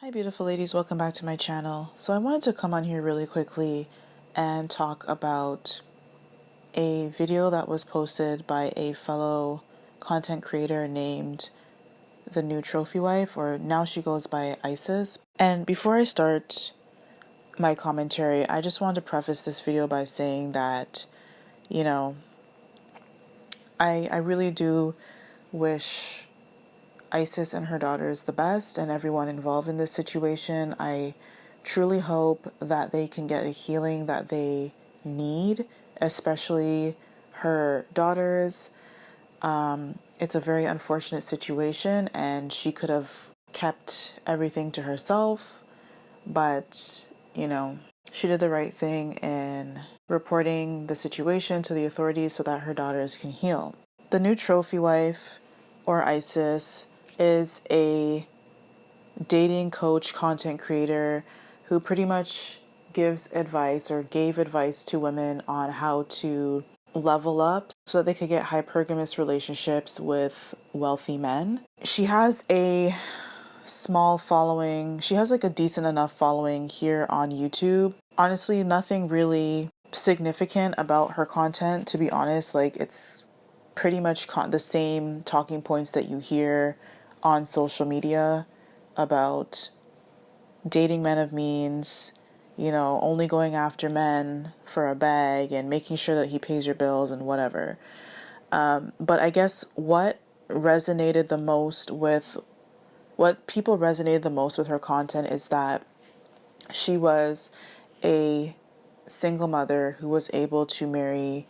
Hi beautiful ladies, welcome back to my channel. So I wanted to come on here really quickly and talk about a video that was posted by a fellow content creator named the New Trophy Wife, or now she goes by Isis. And before I start my commentary, I just wanted to preface this video by saying that, I really do wish Isis and her daughters the best and everyone involved in this situation. I truly hope that they can get the healing that they need, especially her daughters. It's a very unfortunate situation and she could have kept everything to herself, but she did the right thing in reporting the situation to the authorities so that her daughters can heal. The New Trophy Wife, or Isis, is a dating coach, content creator who pretty much gives advice or gave advice to women on how to level up so that they could get hypergamous relationships with wealthy men. She has a small following. She has like a decent enough following here on YouTube. Honestly, nothing really significant about her content, to be honest. Like, it's pretty much the same talking points that you hear on social media about dating men of means, only going after men for a bag and making sure that he pays your bills and whatever. But I guess what people resonated the most with her content is that she was a single mother who was able to marry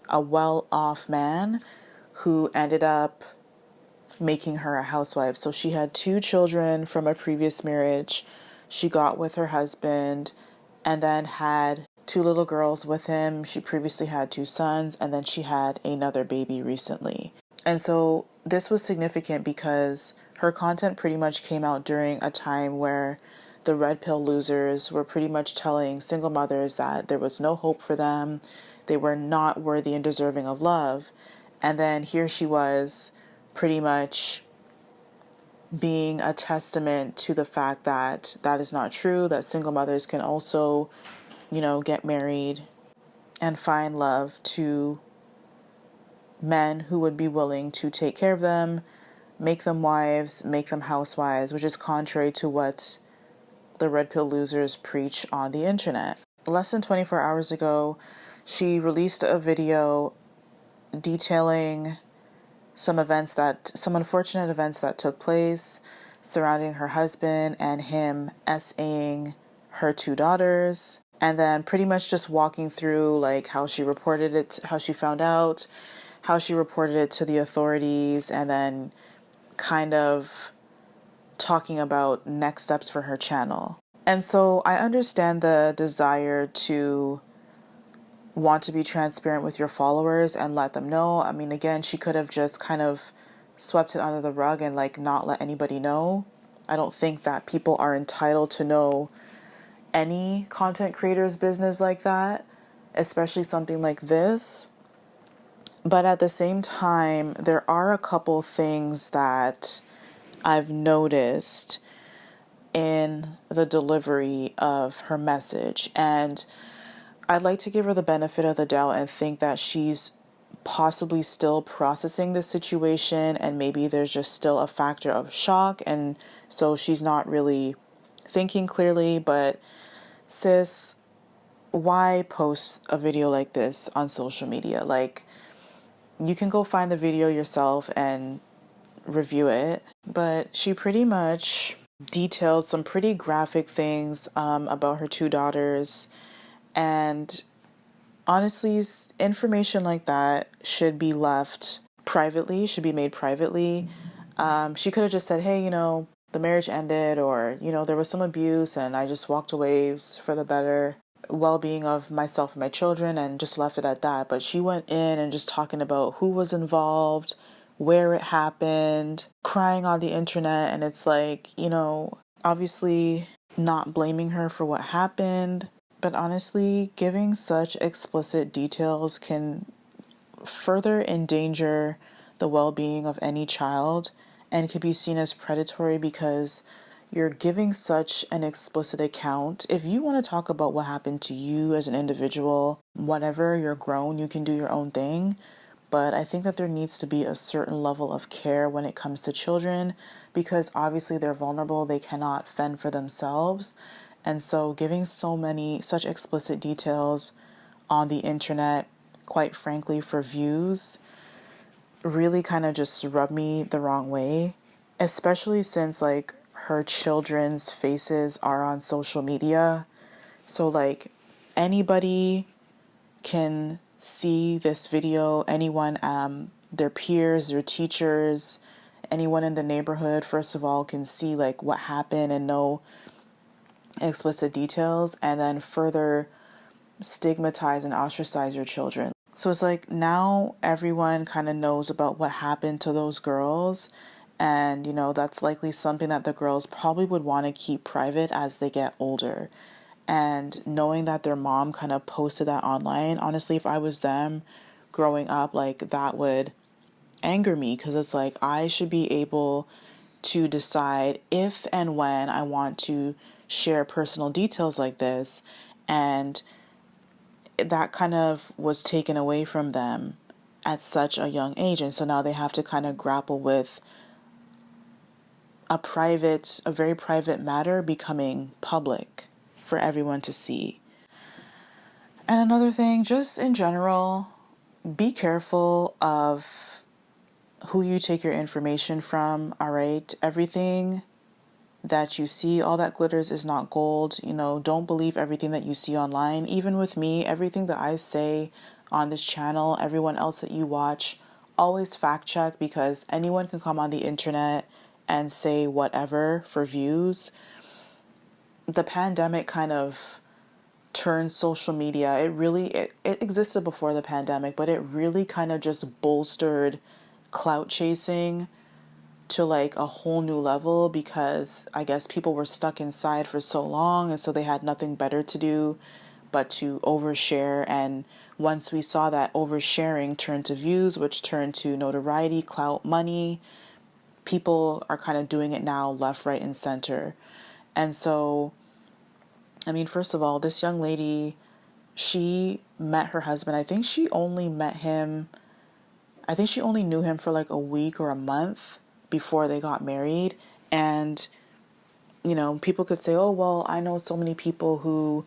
a well-off man who ended up making her a housewife. So she had 2 children from a previous marriage. She got with her husband and then had 2 little girls with him. She previously had 2 sons, and then she had another baby recently. And so this was significant because her content pretty much came out during a time where the red pill losers were pretty much telling single mothers that there was no hope for them. They were not worthy and deserving of love. And then here she was, pretty much being a testament to the fact that that is not true, that single mothers can also, get married and find love to men who would be willing to take care of them, make them wives, make them housewives, which is contrary to what the red pill losers preach on the internet. Less than 24 hours ago, she released a video detailing some unfortunate events that took place surrounding her husband and him SAing her 2 daughters, and then pretty much just walking through like how she reported it, how she found out, how she reported it to the authorities, and then kind of talking about next steps for her channel. And so I understand the desire to want to be transparent with your followers and let them know. I mean, again, she could have just kind of swept it under the rug and like not let anybody know. I don't think that people are entitled to know any content creator's business like that, especially something like this. But at the same time, there are a couple things that I've noticed in the delivery of her message, and I'd like to give her the benefit of the doubt and think that she's possibly still processing the situation, and maybe there's just still a factor of shock, and so she's not really thinking clearly. But sis, why post a video like this on social media? Like, you can go find the video yourself and review it, but she pretty much detailed some pretty graphic things about her 2 daughters. And honestly, information like that should be left privately, should be made privately. She could have just said, hey, the marriage ended, or, there was some abuse and I just walked away for the better well-being of myself and my children, and just left it at that. But she went in and just talking about who was involved, where it happened, crying on the internet. And it's like, obviously not blaming her for what happened, but honestly, giving such explicit details can further endanger the well-being of any child and could be seen as predatory because you're giving such an explicit account. If you want to talk about what happened to you as an individual, whatever, you're grown, you can do your own thing. But I think that there needs to be a certain level of care when it comes to children, because obviously they're vulnerable, they cannot fend for themselves. And so giving such explicit details on the internet, quite frankly, for views, really kind of just rubbed me the wrong way, especially since like her children's faces are on social media. So like anybody can see this video, anyone, their peers, their teachers, anyone in the neighborhood, first of all, can see like what happened and know explicit details, and then further stigmatize and ostracize your children. So it's like now everyone kind of knows about what happened to those girls. And, that's likely something that the girls probably would want to keep private as they get older. And knowing that their mom kind of posted that online, honestly, if I was them growing up, like that would anger me, because it's like I should be able to decide if and when I want to share personal details like this. And that kind of was taken away from them at such a young age. And so now they have to kind of grapple with a very private matter becoming public for everyone to see. And another thing, just in general, be careful of who you take your information from, all right? Everything that you see, all that glitters is not gold. Don't believe everything that you see online. Even with me, everything that I say on this channel, everyone else that you watch, always fact check, because anyone can come on the internet and say whatever for views. The pandemic kind of turned social media. It existed before the pandemic, but it really kind of just bolstered clout chasing to like a whole new level, because I guess people were stuck inside for so long, and so they had nothing better to do but to overshare. And once we saw that oversharing turned to views, which turned to notoriety, clout, money, people are kind of doing it now left, right, and center. And so, I mean, first of all, this young lady, she met her husband. I think she only knew him for like a week or a month before they got married. And, people could say, oh, well, I know so many people who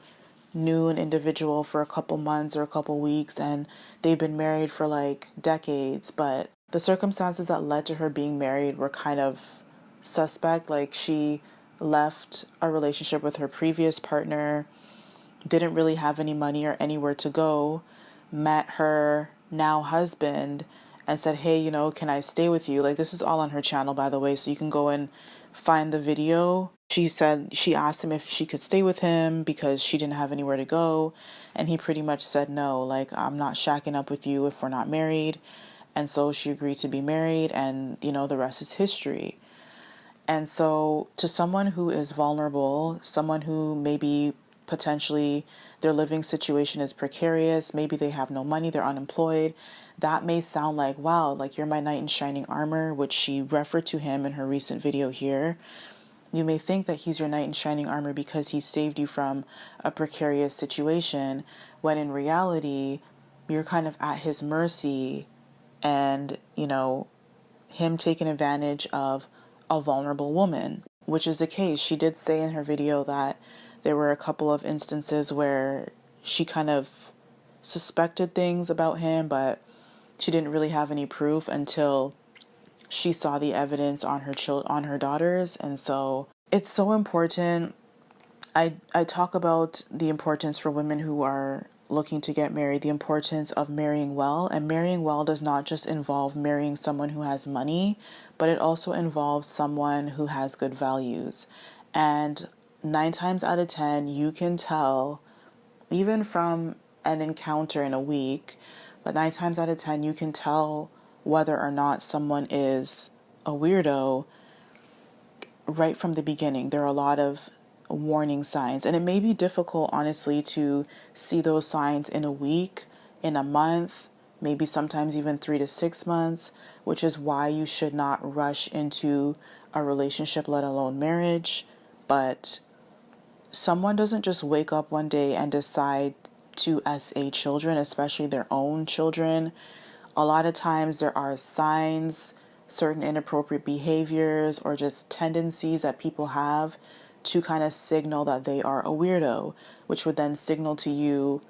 knew an individual for a couple months or a couple weeks and they've been married for like decades. But the circumstances that led to her being married were kind of suspect. Like she left a relationship with her previous partner, didn't really have any money or anywhere to go, met her now husband and said, hey, can I stay with you? Like, this is all on her channel, by the way, so you can go and find the video. She asked him if she could stay with him because she didn't have anywhere to go. And he pretty much said no, like, I'm not shacking up with you if we're not married. And so she agreed to be married, and, the rest is history. And so to someone who is vulnerable, someone who maybe potentially their living situation is precarious, maybe they have no money, they're unemployed, that may sound like, wow, like you're my knight in shining armor, which she referred to him in her recent video here. You may think that he's your knight in shining armor because he saved you from a precarious situation, when in reality, you're kind of at his mercy, and, him taking advantage of a vulnerable woman, which is the case. She did say in her video that there were a couple of instances where she kind of suspected things about him, but she didn't really have any proof until she saw the evidence on her daughters. And so it's so important. I talk about the importance for women who are looking to get married, the importance of marrying well. And marrying well does not just involve marrying someone who has money, but it also involves someone who has good values. And 9 times out of 10, you can tell, even from an encounter in a week, but 9 times out of 10, you can tell whether or not someone is a weirdo right from the beginning. There are a lot of warning signs, and it may be difficult, honestly, to see those signs in a week, in a month, maybe sometimes even 3 to 6 months, which is why you should not rush into a relationship, let alone marriage. but someone doesn't just wake up one day and decide to SA children, especially their own children. A lot of times there are signs, certain inappropriate behaviors, or just tendencies that people have to kind of signal that they are a weirdo, which would then signal to you,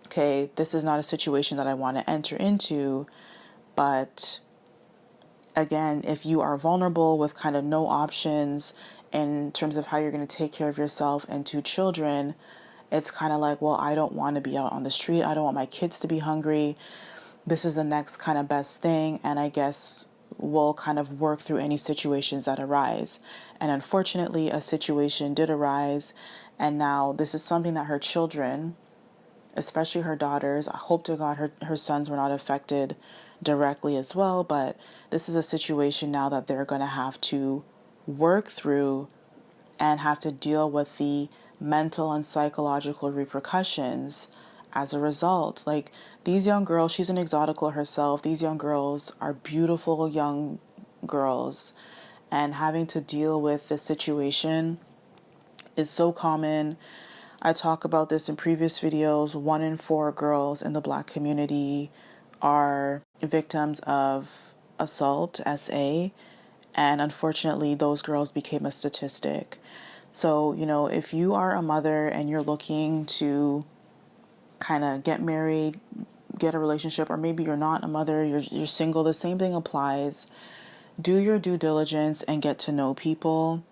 okay, this is not a situation that I want to enter into. But again, if you are vulnerable with kind of no options in terms of how you're going to take care of yourself and two children, it's kind of like, well, I don't want to be out on the street. I don't want my kids to be hungry. This is the next kind of best thing. And I guess we'll kind of work through any situations that arise. And unfortunately, a situation did arise. And now this is something that her children, especially her daughters, I hope to God her sons were not affected directly as well, but this is a situation now that they're going to have to work through and have to deal with the mental and psychological repercussions as a result. Like, these young girls, she's an exotical herself, these young girls are beautiful young girls, and having to deal with this situation is so common. I talk about this in previous videos. 1 in 4 girls in the Black community are victims of assault, SA, and unfortunately those girls became a statistic. So, if you are a mother and you're looking to kind of get married, get a relationship, or maybe you're not a mother, you're single, the same thing applies. Do your due diligence and get to know people.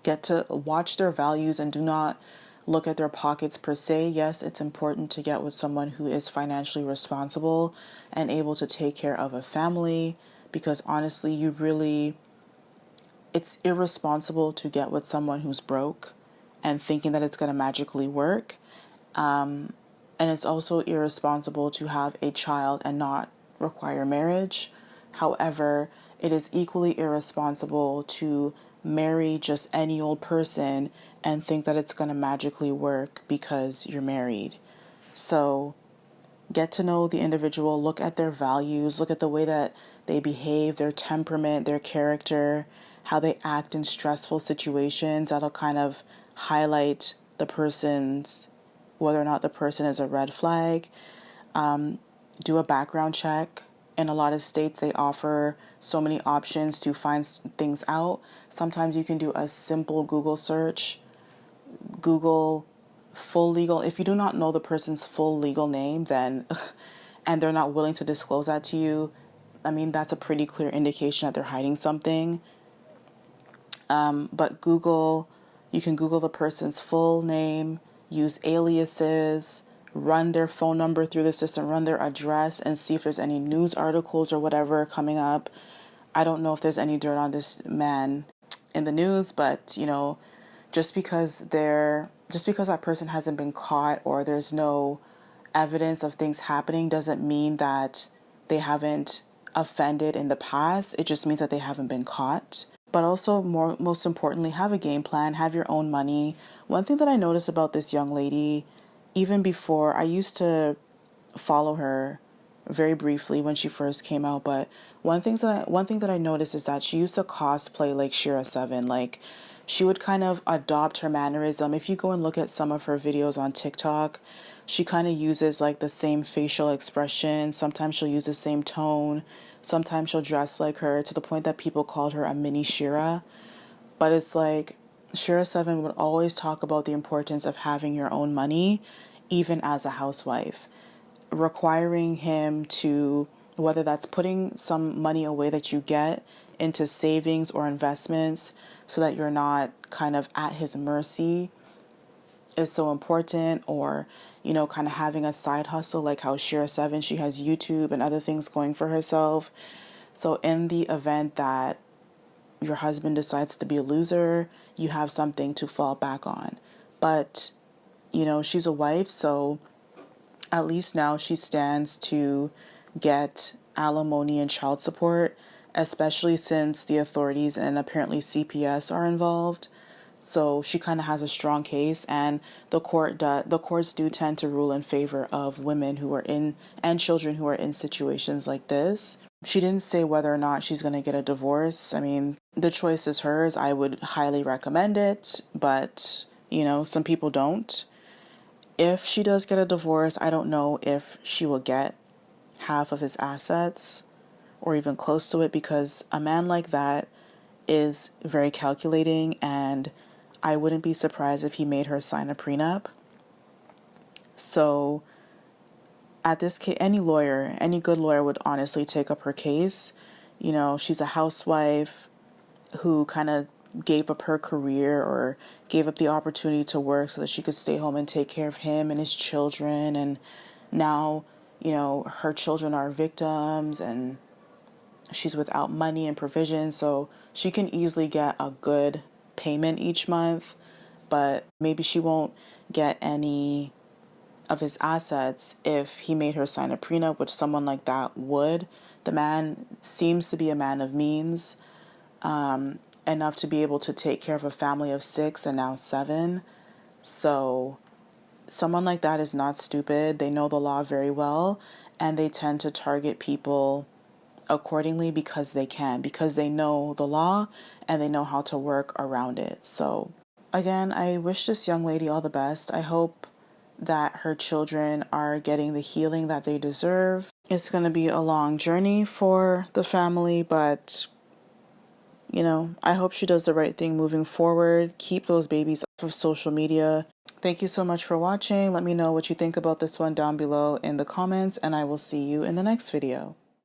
Get to watch their values and do not look at their pockets per se. Yes, it's important to get with someone who is financially responsible and able to take care of a family, because honestly, it's irresponsible to get with someone who's broke and thinking that it's going to magically work. And it's also irresponsible to have a child and not require marriage. However, it is equally irresponsible to marry just any old person and think that it's going to magically work because you're married. So get to know the individual, look at their values, look at the way that they behave, their temperament, their character, how they act in stressful situations. That'll kind of highlight whether or not the person is a red flag. Do a background check. In a lot of states, they offer so many options to find things out. Sometimes you can do a simple Google search. Google full legal. If you do not know the person's full legal name, then, and they're not willing to disclose that to you, I mean, that's a pretty clear indication that they're hiding something. But you can Google the person's full name, use aliases, run their phone number through the system, run their address, and see if there's any news articles or whatever coming up. I don't know if there's any dirt on this man in the news, but just because that person hasn't been caught or there's no evidence of things happening doesn't mean that they haven't offended in the past. It just means that they haven't been caught. But also, most importantly, have a game plan, have your own money. One thing that I noticed about this young lady, even before, I used to follow her very briefly when she first came out, but one thing that I noticed is that she used to cosplay like Shira 7. Like, she would kind of adopt her mannerism. If you go and look at some of her videos on TikTok, she kind of uses like the same facial expression. Sometimes she'll use the same tone. Sometimes she'll dress like her, to the point that people called her a mini Shira. But it's like, Shira 7 would always talk about the importance of having your own money, even as a housewife. Requiring him to, whether that's putting some money away that you get into savings or investments so that you're not kind of at his mercy, is so important. Or, kind of having a side hustle, like how Shira 7, she has YouTube and other things going for herself. So in the event that your husband decides to be a loser, you have something to fall back on. But, she's a wife, so at least now she stands to get alimony and child support, especially since the authorities and apparently CPS are involved. So she kind of has a strong case, and the courts do tend to rule in favor of women who are in, and children who are in situations like this. She didn't say whether or not she's going to get a divorce. I mean, the choice is hers. I would highly recommend it, but, some people don't. If she does get a divorce, I don't know if she will get half of his assets or even close to it, because a man like that is very calculating, and I wouldn't be surprised if he made her sign a prenup. So at this case, any good lawyer would honestly take up her case. She's a housewife who kind of gave up her career or gave up the opportunity to work so that she could stay home and take care of him and his children. And now, her children are victims and she's without money and provision. So she can easily get a good payment each month, but maybe she won't get any of his assets if he made her sign a prenup, which someone like that would. The man seems to be a man of means, enough to be able to take care of a family of 6 and now 7. So someone like that is not stupid. They know the law very well, and they tend to target people accordingly because they know the law and they know how to work around it. So again, I wish this young lady all the best. I hope that her children are getting the healing that they deserve. It's going to be a long journey for the family, but I hope she does the right thing moving forward. Keep those babies off of social media. Thank you so much for watching. Let me know what you think about this one down below in the comments, and I will see you in the next video.